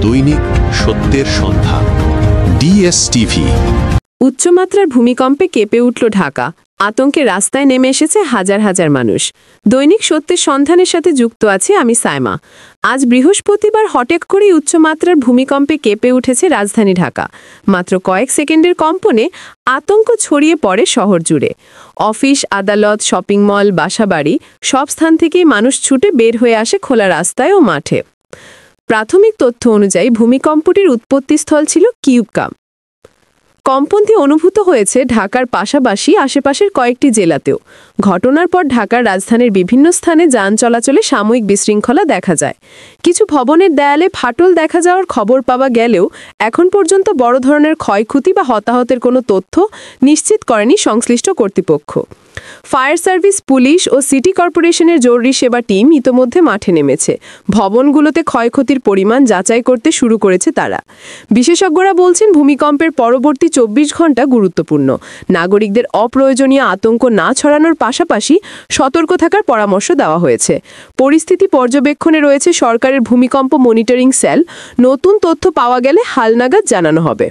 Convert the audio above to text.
দৈনিক সত্যের সন্ধান, ডিএসটিভি। উচ্চমাত্রার ভূমিকম্পে কেঁপে উঠল ঢাকা। আতঙ্কে রাস্তায় নেমে এসেছে হাজার হাজার মানুষ। দৈনিক সত্যের সন্ধানের সাথে যুক্ত আছি আমি সাইমা। আজ বৃহস্পতিবার হঠাৎ করেই উচ্চমাত্রার ভূমিকম্পে কেঁপে উঠেছে রাজধানী ঢাকা। মাত্র কয়েক সেকেন্ডের কম্পনে আতঙ্ক ছড়িয়ে পড়ে শহর জুড়ে। অফিস, আদালত, শপিং মল, বাসাবাড়ি সব স্থান থেকেই মানুষ ছুটে বের হয়ে আসে খোলা রাস্তায় ও মাঠে। প্রাথমিক তথ্য অনুযায়ী ভূমিকম্পটির উৎপত্তিস্থল ছিল কিউবকাম। কম্পনটি অনুভূত হয়েছে ঢাকার পাশাপাশি আশেপাশের কয়েকটি জেলাতেও। ঘটনার পর ঢাকার রাজধানীর বিভিন্ন স্থানে যান চলাচলে সাময়িক বিশৃঙ্খলা দেখা যায়। কিছু ভবনের দেয়ালে ফাটল দেখা যাওয়ার খবর পাওয়া গেলেও এখন পর্যন্ত বড় ধরনের ক্ষয়ক্ষতি বা হতাহতের কোনো তথ্য নিশ্চিত করেনি সংশ্লিষ্ট কর্তৃপক্ষ। ফায়ার সার্ভিস, পুলিশ ও সিটি কর্পোরেশনের জরুরি সেবা টিম ইতোমধ্যে মাঠে নেমেছে। ভবনগুলোতে ক্ষয়ক্ষতির পরিমাণ যাচাই করতে শুরু করেছে তারা। বিশেষজ্ঞরা বলছেন ভূমিকম্পের পরবর্তী 24 ঘন্টা গুরুত্বপূর্ণ। নাগরিকদের অপ্রয়োজনীয় আতঙ্ক না ছড়ানোর পাশাপাশি সতর্ক থাকার পরামর্শ দেওয়া হয়েছে। পরিস্থিতি পর্যবেক্ষণে রয়েছে সরকারের ভূমিকম্প মনিটরিং সেল। নতুন তথ্য পাওয়া গেলে হালনাগাদ জানানো হবে।